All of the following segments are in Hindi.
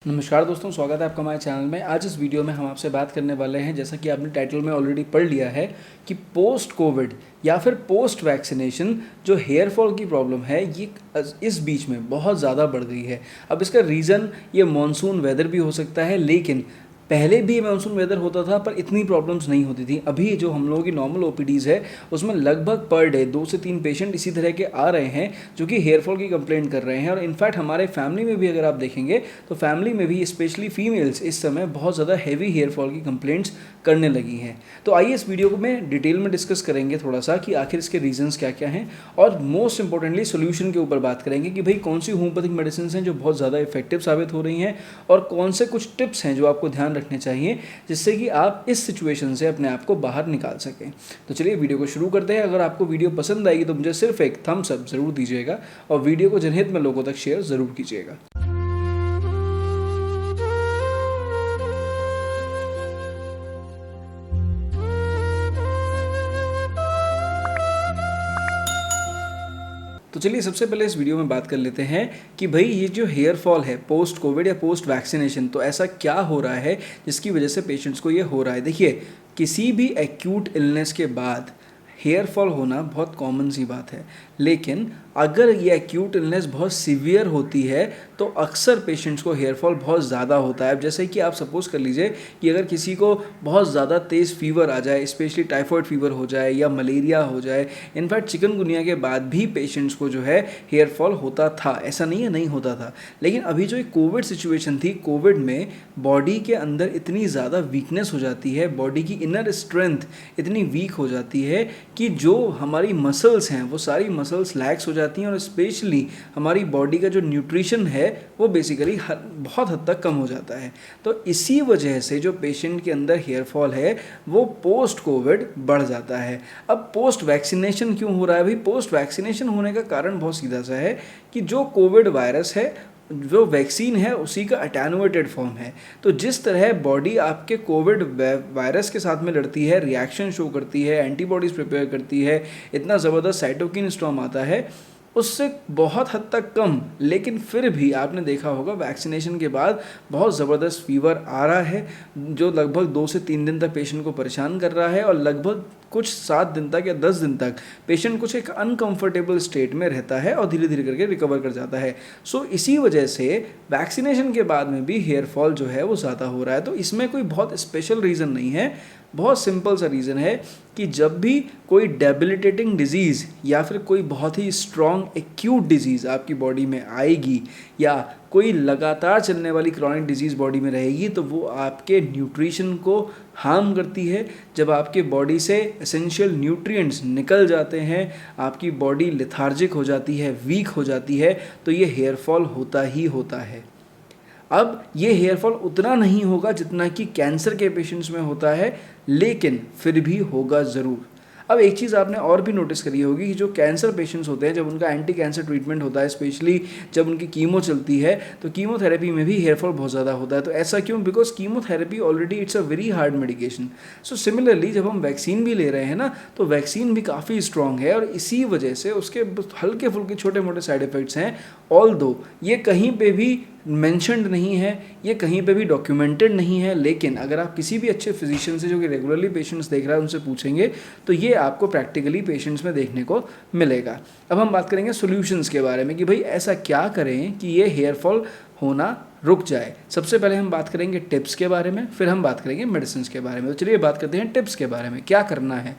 नमस्कार दोस्तों, स्वागत है आपका हमारे चैनल में। आज इस वीडियो में हम आपसे बात करने वाले हैं, जैसा कि आपने टाइटल में ऑलरेडी पढ़ लिया है, कि पोस्ट कोविड या फिर पोस्ट वैक्सीनेशन जो हेयर फॉल की प्रॉब्लम है ये इस बीच में बहुत ज़्यादा बढ़ गई है। अब इसका रीज़न ये मॉनसून वेदर भी हो सकता है, लेकिन पहले भी मानसून वेदर होता था पर इतनी प्रॉब्लम्स नहीं होती थी। अभी जो हम लोगों की नॉर्मल ओपीडीज़ है उसमें लगभग पर डे 2 से 3 पेशेंट इसी तरह के आ रहे हैं जो कि हेयर फॉल की कंप्लेंट कर रहे हैं। और इनफैक्ट हमारे फैमिली में भी अगर आप देखेंगे तो फैमिली में भी स्पेशली फीमेल्स इस समय बहुत ज़्यादा हैवी हेयर फॉल की कंप्लेंट्स करने लगी हैं। तो आइए इस वीडियो को में डिटेल में डिस्कस करेंगे थोड़ा सा कि आखिर इसके रीजंस क्या क्या हैं, और मोस्ट इंपॉर्टेंटली सोल्यूशन के ऊपर बात करेंगे कि भाई कौन सी होम्योपैथिक मेडिसिन हैं जो बहुत ज़्यादा इफेक्टिव साबित हो रही हैं, और कौन से कुछ टिप्स हैं जो आपको ध्यान रखने चाहिए जिससे कि आप इस सिचुएशन से अपने आप को बाहर निकाल सकें। तो चलिए वीडियो को शुरू करते हैं। अगर आपको वीडियो पसंद आएगी तो मुझे सिर्फ एक थम्स अप ज़रूर दीजिएगा और वीडियो को जनहित में लोगों तक शेयर ज़रूर कीजिएगा। तो चलिए सबसे पहले इस वीडियो में बात कर लेते हैं कि भाई ये जो हेयर फॉल है पोस्ट कोविड या पोस्ट वैक्सीनेशन, तो ऐसा क्या हो रहा है जिसकी वजह से पेशेंट्स को ये हो रहा है। देखिए, किसी भी एक्यूट इलनेस के बाद हेयर फॉल होना बहुत कॉमन सी बात है, लेकिन अगर ये एक्यूट इलनेस बहुत सीवियर होती है तो अक्सर पेशेंट्स को हेयर फॉल बहुत ज़्यादा होता है। अब जैसे कि आप सपोज कर लीजिए कि अगर किसी को बहुत ज़्यादा तेज़ फीवर आ जाए, स्पेशली टाइफॉइड फीवर हो जाए या मलेरिया हो जाए, इनफैक्ट चिकनगुनिया के बाद भी पेशेंट्स को जो है हेयर फॉल होता था, ऐसा नहीं है नहीं होता था। लेकिन अभी जो एक कोविड सिचुएशन थी, कोविड में बॉडी के अंदर इतनी ज़्यादा वीकनेस हो जाती है, बॉडी की इनर स्ट्रेंथ इतनी वीक हो जाती है कि जो हमारी मसल्स हैं वो सारी मसल्स लैक्स हो जाती हैं, और स्पेशली हमारी बॉडी का जो न्यूट्रिशन है वो बेसिकली बहुत हद तक कम हो जाता है। तो इसी वजह से जो पेशेंट के अंदर हेयर फॉल है वो पोस्ट कोविड बढ़ जाता है। अब पोस्ट वैक्सीनेशन क्यों हो रहा है? भाई पोस्ट वैक्सीनेशन होने का कारण बहुत सीधा सा है कि जो कोविड वायरस है, जो वैक्सीन है उसी का अटेनुएटेड फॉर्म है। तो जिस तरह बॉडी आपके कोविड वायरस के साथ में लड़ती है, रिएक्शन शो करती है, एंटीबॉडीज़ प्रिपेयर करती है, इतना ज़बरदस्त साइटोकिन स्टॉर्म आता है, उससे बहुत हद तक कम, लेकिन फिर भी आपने देखा होगा वैक्सीनेशन के बाद बहुत ज़बरदस्त फीवर आ रहा है जो लगभग 2 से 3 दिन तक पेशेंट को परेशान कर रहा है, और लगभग कुछ 7 दिन तक या 10 दिन तक पेशेंट कुछ एक अनकंफर्टेबल स्टेट में रहता है और धीरे धीरे करके रिकवर कर जाता है। सो इसी वजह से वैक्सीनेशन के बाद में भी हेयर फॉल जो है वो ज़्यादा हो रहा है। तो इसमें कोई बहुत स्पेशल रीज़न नहीं है, बहुत सिंपल सा रीज़न है कि जब भी कोई डेबिलिटेटिंग डिजीज़ या फिर कोई बहुत ही स्ट्रॉन्ग एक्यूट डिजीज़ आपकी बॉडी में आएगी या कोई लगातार चलने वाली क्रॉनिक डिजीज़ बॉडी में रहेगी तो वो आपके न्यूट्रिशन को हार्म करती है। जब आपके बॉडी से एसेंशियल न्यूट्रिएंट्स निकल जाते हैं, आपकी बॉडी लेथार्जिक हो जाती है, वीक हो जाती है, तो ये हेयर फॉल होता ही होता है। अब ये हेयर फॉल उतना नहीं होगा जितना कि कैंसर के पेशेंट्स में होता है, लेकिन फिर भी होगा ज़रूर। अब एक चीज़ आपने और भी नोटिस करी होगी कि जो कैंसर पेशेंट्स होते हैं, जब उनका एंटी कैंसर ट्रीटमेंट होता है, स्पेशली जब उनकी कीमो चलती है, तो कीमोथेरेपी में भी हेयर फॉल बहुत ज़्यादा होता है। तो ऐसा क्यों? Because chemotherapy already it's a very hard medication. So similarly जब हम वैक्सीन भी ले रहे हैं ना, तो वैक्सीन भी काफ़ी स्ट्रॉन्ग है, और इसी वजह से उसके हल्के फुल्के छोटे मोटे साइड इफ़ेक्ट्स हैं। ऑल दो ये कहीं पे भी मेंशन्ड नहीं है, ये कहीं पे भी डॉक्यूमेंटेड नहीं है, लेकिन अगर आप किसी भी अच्छे फिजिशियन से जो कि रेगुलरली पेशेंट्स देख रहा है उनसे पूछेंगे तो ये आपको प्रैक्टिकली पेशेंट्स में देखने को मिलेगा। अब हम बात करेंगे सॉल्यूशंस के बारे में कि भाई ऐसा क्या करें कि ये हेयर फॉल होना रुक जाए। सबसे पहले हम बात करेंगे टिप्स के बारे में, फिर हम बात करेंगे मेडिसिन के बारे में। तो चलिए बात करते हैं टिप्स के बारे में। क्या करना है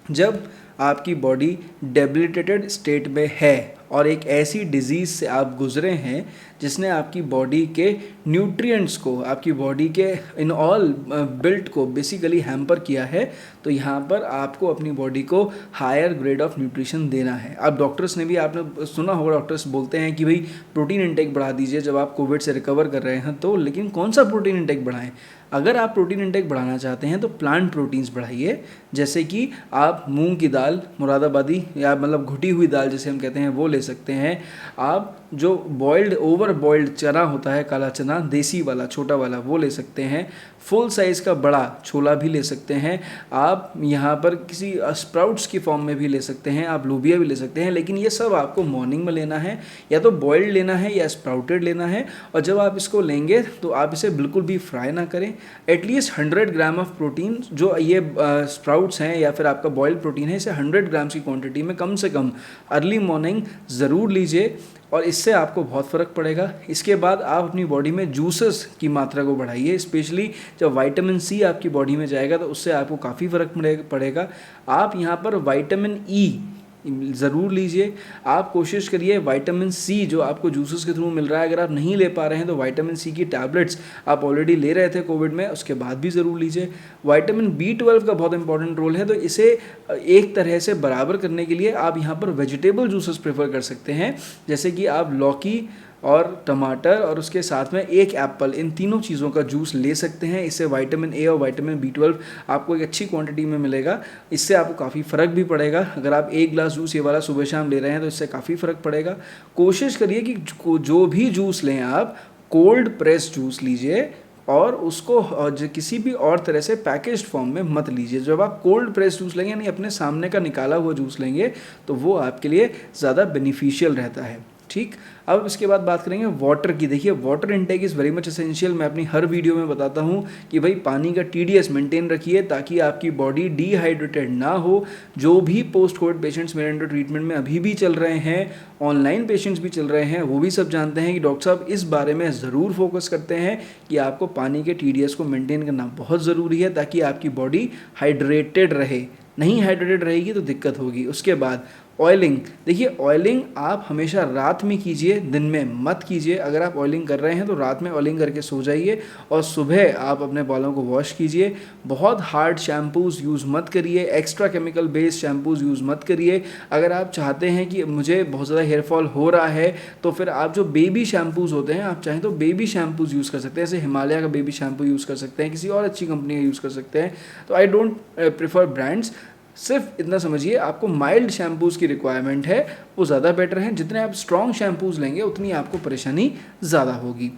जब आपकी बॉडी डेबिलिटेटेड स्टेट में है और एक ऐसी डिजीज़ से आप गुजरे हैं जिसने आपकी बॉडी के न्यूट्रिएंट्स को, आपकी बॉडी के इन ऑल बिल्ट को बेसिकली हैम्पर किया है, तो यहाँ पर आपको अपनी बॉडी को हायर ग्रेड ऑफ न्यूट्रिशन देना है। अब डॉक्टर्स ने भी, आपने सुना होगा, डॉक्टर्स बोलते हैं कि भाई प्रोटीन इंटेक बढ़ा दीजिए जब आप कोविड से रिकवर कर रहे हैं तो, लेकिन कौन सा प्रोटीन इंटेक बढ़ाएं? अगर आप प्रोटीन इंटेक बढ़ाना चाहते हैं तो प्लांट प्रोटीन्स बढ़ाइए, जैसे कि आप मूंग की दाल, मुरादाबादी या मतलब घुटी हुई दाल जिसे हम कहते हैं वो ले सकते हैं। आप जो बॉइल्ड ओवर बॉइल्ड चना होता है, काला चना देसी वाला छोटा वाला, वो ले सकते हैं। फुल साइज़ का बड़ा छोला भी ले सकते हैं। आप यहाँ पर किसी स्प्राउट्स की फॉर्म में भी ले सकते हैं, आप लोबिया भी ले सकते हैं, लेकिन ये सब आपको मॉर्निंग में लेना है, या तो बॉइल्ड लेना है या स्प्राउटेड लेना है। और जब आप इसको लेंगे तो आप इसे बिल्कुल भी फ्राई ना करें। एटलीस्ट 100 ग्राम ऑफ प्रोटीन, जो ये स्प्राउट्स हैं या फिर आपका बॉइल्ड प्रोटीन है, इसे 100 ग्राम्स की क्वांटिटी में कम से कम अर्ली मॉर्निंग ज़रूर लीजिए, और इससे आपको बहुत फ़र्क पड़ेगा। इसके बाद आप अपनी बॉडी में जूसेस की मात्रा को बढ़ाइए, स्पेशली जब विटामिन सी आपकी बॉडी में जाएगा तो उससे आपको काफ़ी फ़र्क पड़ेगा। आप यहाँ पर विटामिन ई ज़रूर लीजिए। आप कोशिश करिए विटामिन सी जो आपको जूसेस के थ्रू मिल रहा है, अगर आप नहीं ले पा रहे हैं तो विटामिन सी की टैबलेट्स आप ऑलरेडी ले रहे थे कोविड में, उसके बाद भी ज़रूर लीजिए। विटामिन B12 का बहुत इंपॉर्टेंट रोल है, तो इसे एक तरह से बराबर करने के लिए आप यहाँ पर वेजिटेबल जूसेस प्रेफर कर सकते हैं, जैसे कि आप लौकी और टमाटर और उसके साथ में एक एप्पल, इन तीनों चीज़ों का जूस ले सकते हैं। इससे विटामिन ए और विटामिन B12 आपको एक अच्छी क्वांटिटी में मिलेगा। इससे आपको काफ़ी फ़र्क भी पड़ेगा। अगर आप एक ग्लास जूस ये वाला सुबह शाम ले रहे हैं तो इससे काफ़ी फ़र्क पड़ेगा। कोशिश करिए कि जो भी जूस लें आप कोल्ड प्रेस जूस लीजिए, और उसको किसी भी और तरह से पैकेज्ड फॉर्म में मत लीजिए। जब आप कोल्ड प्रेस जूस लेंगे, यानी अपने सामने का निकाला हुआ जूस लेंगे, तो वो आपके लिए ज़्यादा बेनिफिशियल रहता है। ठीक, अब इसके बाद बात करेंगे वाटर की। देखिए, water intake is very much essential. मैं अपनी हर वीडियो में बताता हूँ कि भाई पानी का TDS मेंटेन रखिए, ताकि आपकी बॉडी डिहाइड्रेटेड ना हो। जो भी पोस्ट कोविड पेशेंट्स मेरे अंडर ट्रीटमेंट में अभी भी चल रहे हैं, ऑनलाइन पेशेंट्स भी चल रहे हैं, वो भी सब जानते हैं कि डॉक्टर साहब इस बारे में ज़रूर फोकस करते हैं कि आपको पानी के TDS को मेंटेन करना बहुत ज़रूरी है, ताकि आपकी बॉडी हाइड्रेटेड रहे। नहीं हाइड्रेटेड रहेगी तो दिक्कत होगी। उसके बाद ऑयलिंग। देखिए, ऑयलिंग आप हमेशा रात में कीजिए, दिन में मत कीजिए। अगर आप ऑयलिंग कर रहे हैं तो रात में ऑयलिंग करके सो जाइए, और सुबह आप अपने बालों को वॉश कीजिए। बहुत हार्ड शैम्पूज़ यूज़ मत करिए, extra chemical based shampoos use मत करिए। अगर आप चाहते हैं कि मुझे बहुत ज़्यादा हेयर फॉल हो रहा है, तो फिर आप जो बेबी शैम्पूज़ होते हैं, आप चाहें तो बेबी शैम्पूज़ यूज़ कर सकते हैं, जैसे हिमालय का बेबी शैम्पू यूज़ कर सकते हैं, किसी और अच्छी कंपनी का यूज़ कर सकते हैं। तो आई डोंट प्रेफर ब्रांड्स। सिर्फ इतना समझिए, आपको माइल्ड शैम्पूज़ की रिक्वायरमेंट है, वो ज़्यादा बेटर हैं। जितने आप स्ट्रॉन्ग शैम्पूज़ लेंगे उतनी आपको परेशानी ज़्यादा होगी।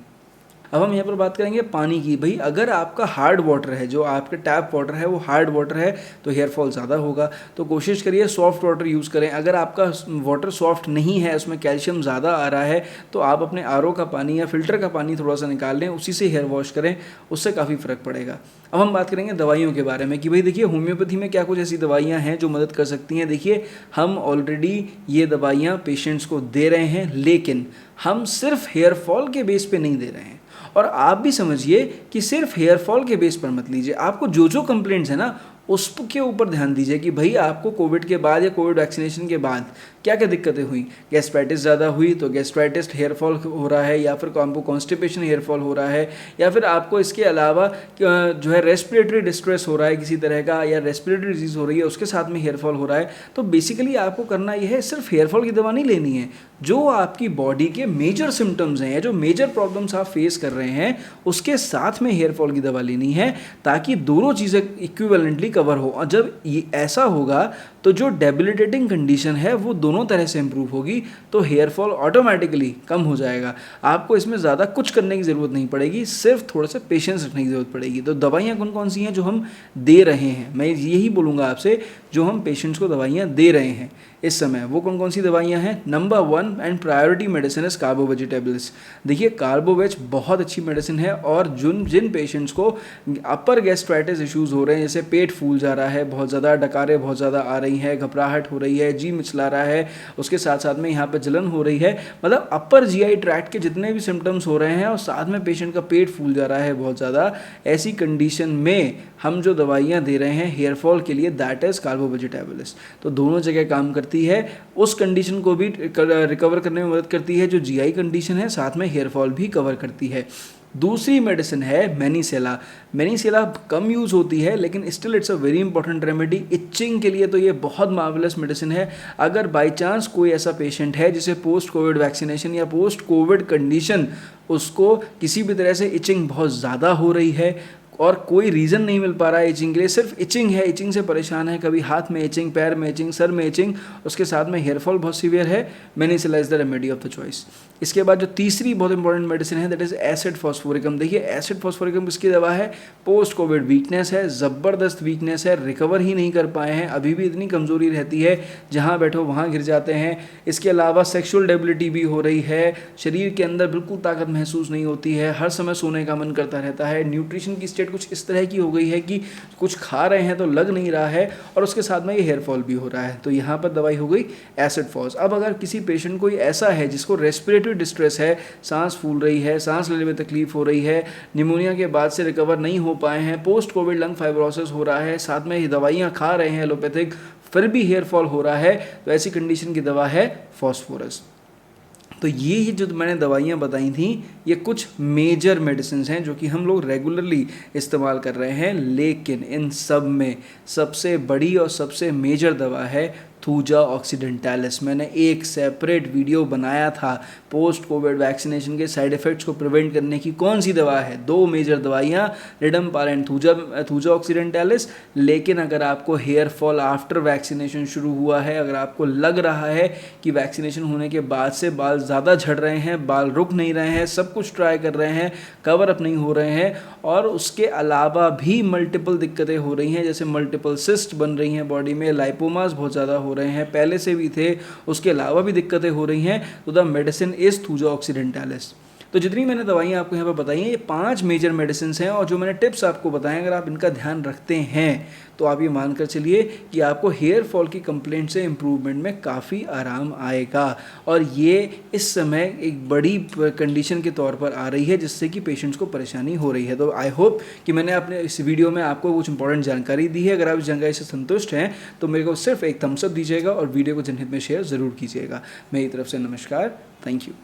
अब हम यहाँ पर बात करेंगे पानी की। भाई, अगर आपका हार्ड वाटर है, जो आपके टैप वाटर है वो हार्ड वाटर है, तो हेयर फॉल ज़्यादा होगा। तो कोशिश करिए सॉफ्ट वाटर यूज़ करें। अगर आपका वाटर सॉफ्ट नहीं है, उसमें कैल्शियम ज़्यादा आ रहा है, तो आप अपने RO का पानी या फिल्टर का पानी थोड़ा सा निकाल लें, उसी से हेयर वॉश करें, उससे काफ़ी फ़र्क पड़ेगा। अब हम बात करेंगे दवाइयों के बारे में कि भाई देखिए, होम्योपैथी में क्या कुछ ऐसी दवाइयाँ हैं जो मदद कर सकती हैं। देखिए, हम ऑलरेडी ये दवाइयाँ पेशेंट्स को दे रहे हैं, लेकिन हम सिर्फ हेयर फॉल के बेस पे नहीं दे रहे हैं। और आप भी समझिए कि सिर्फ हेयर फॉल के बेस पर मत लीजिए। आपको जो जो कंप्लेंट्स है ना, उसके ऊपर ध्यान दीजिए कि भाई आपको कोविड के बाद या कोविड वैक्सीनेशन के बाद क्या क्या दिक्कतें हुई। गैस्ट्राइटिस ज़्यादा हुई तो गैस्ट्राइटिस हेयर फॉल हो रहा है, या फिर आपको कॉन्स्टिपेशन हेयर फॉल हो रहा है, या फिर आपको इसके अलावा जो है रेस्पिरेटरी डिस्ट्रेस हो रहा है किसी तरह का, या रेस्पिरेटरी डिजीज़ हो रही है, उसके साथ में हेयर फॉल हो रहा है। तो बेसिकली आपको करना यह है, सिर्फ हेयर फॉल की दवा नहीं लेनी है। जो आपकी बॉडी के मेजर सिम्टम्स हैं, या जो मेजर प्रॉब्लम्स आप फेस कर रहे हैं, उसके साथ में हेयर फॉल की दवा लेनी है, ताकि दोनों चीज़ें इक्विवेलेंटली कवर हो। और जब ये ऐसा होगा तो जो डेबिलिटेटिंग कंडीशन है वो दोनों तरह से इंप्रूव होगी, तो हेयर फॉल ऑटोमेटिकली कम हो जाएगा। आपको इसमें ज़्यादा कुछ करने की ज़रूरत नहीं पड़ेगी, सिर्फ थोड़ा सा पेशेंस रखने की ज़रूरत पड़ेगी। तो दवाइयाँ कौन कौन सी हैं जो हम दे रहे हैं, मैं यही बोलूँगा आपसे, जो हम पेशेंट्स को दवाइयाँ दे रहे हैं इस समय, वो कौन कौन सी दवाइयाँ हैं। Number 1 and priority medicine is कार्बो vegetables. देखिए, कार्बोवेज बहुत अच्छी मेडिसिन है, और जिन पेशेंट्स को अपर गैस्ट्राइटिस इश्यूज़ हो रहे हैं, जैसे पेट फूल जा रहा है, बहुत ज़्यादा डकारें बहुत ज़्यादा आ रही है, घबराहट हो रही है, जी मिचला रहा है, उसके साथ साथ में यहाँ पर जलन हो रही है, मतलब अपर GI ट्रैक्ट के जितने भी सिम्टम्स हो रहे हैं, और साथ में पेशेंट का पेट फूल जा रहा है बहुत ज़्यादा, ऐसी कंडीशन में हम जो दवाइयाँ दे रहे हैं हेयर फॉल के लिए, दैट इज़ कार्बो वेजिटेबल्स। तो दोनों जगह काम करती है, उस कंडीशन को भी रिकवर करने में मदद करती है जो GI कंडीशन है, साथ में हेयर फॉल भी कवर करती है। दूसरी मेडिसिन है मैनीसेला। मैनीसेला कम यूज़ होती है, लेकिन still it's a very important remedy. Itching के लिए तो ये बहुत मार्वलस मेडिसिन है। अगर बाय चांस कोई ऐसा पेशेंट है जिसे पोस्ट कोविड वैक्सीनेशन या पोस्ट कोविड कंडीशन, उसको किसी भी तरह से इचिंग बहुत ज़्यादा हो रही है, और कोई रीज़न नहीं मिल पा रहा है इचिंग के लिए, सिर्फ इचिंग है, इचिंग से परेशान है, कभी हाथ में इचिंग, पैर में इचिंग, सर में इचिंग, उसके साथ में हेयर फॉल बहुत सीवियर है, mancinella is the remedy of the choice. इसके बाद जो तीसरी बहुत इंपॉर्टेंट मेडिसिन है दैट इज एसिड फॉस्फोरिकम। देखिए एसिड फॉस्फोरिकम किसकी दवा है? पोस्ट कोविड वीकनेस है, ज़बरदस्त वीकनेस है, रिकवर ही नहीं कर पाए हैं, अभी भी इतनी कमज़ोरी रहती है, जहाँ बैठो वहाँ गिर जाते हैं। इसके अलावा सेक्सुअल डेबिलिटी भी हो रही है, शरीर के अंदर बिल्कुल ताकत महसूस नहीं होती है, हर समय सोने का मन करता रहता है, न्यूट्रिशन की स्टेट कुछ इस तरह की हो गई है कि कुछ खा रहे हैं तो लग नहीं रहा है, और उसके साथ में ये हेयर फॉल भी हो रहा है। तो यहाँ पर दवाई हो गई एसिड फॉस। अब अगर किसी पेशेंट कोई ऐसा है जिसको रेस्पिरेटरी डिस्ट्रेस है, सांस फूल रही है, सांस लेने में तकलीफ हो रही है, निमोनिया के बाद से रिकवर नहीं हो पाए हैं, पोस्ट कोविड लंग फाइब्रोसिस हो रहा है, साथ में ये दवाइयाँ खा रहे हैं एलोपैथिक, फिर भी हेयर फॉल हो रहा है, तो ऐसी कंडीशन की दवा है फॉस्फोरस। तो ये जो मैंने दवाइयाँ बताई थी ये कुछ मेजर मेडिसिन हैं जो कि हम लोग रेगुलरली इस्तेमाल कर रहे हैं, लेकिन इन सब में सबसे बड़ी और सबसे मेजर दवा है थूजा ऑक्सीडेंटालिस। मैंने एक सेपरेट वीडियो बनाया था पोस्ट कोविड वैक्सीनेशन के साइड इफ़ेक्ट्स को प्रिवेंट करने की कौन सी दवा है। दो मेजर दवाइयाँ रिडम्पाल एंड थूजा ऑक्सीडेंटालिस। लेकिन अगर आपको हेयर फॉल आफ्टर वैक्सीनेशन शुरू हुआ है, अगर आपको लग रहा है कि वैक्सीनेशन होने के बाद से बाल ज़्यादा झड़ रहे हैं, बाल रुक नहीं रहे हैं, सब कुछ ट्राई कर रहे हैं, कवर अप नहीं हो रहे हैं, और उसके अलावा भी मल्टीपल दिक्कतें हो रही हैं, जैसे मल्टीपल सिस्ट बन रही हैं बॉडी में, लाइपोमास बहुत ज़्यादा हो रहे हैं, पहले से भी थे, उसके अलावा भी दिक्कतें हो रही हैं, तो द मेडिसिन इज थूजा ऑक्सीडेंटालिस। तो जितनी मैंने दवाइयाँ आपको यहाँ पर बताई हैं ये 5 मेजर मेडिसिन हैं, और जो मैंने टिप्स आपको बताए अगर आप इनका ध्यान रखते हैं तो आप ये मानकर चलिए कि आपको हेयर फॉल की कंप्लेंट से इम्प्रूवमेंट में काफ़ी आराम आएगा। और ये इस समय एक बड़ी कंडीशन के तौर पर आ रही है जिससे कि पेशेंट्स को परेशानी हो रही है। तो आई होप कि मैंने अपने इस वीडियो में आपको कुछ इंपॉर्टेंट जानकारी दी है। अगर आप इस जानकारी से संतुष्ट हैं तो मेरे को सिर्फ एक थम्स अप दीजिएगा और वीडियो को जनहित में शेयर ज़रूर कीजिएगा। मेरी तरफ से नमस्कार, थैंक यू।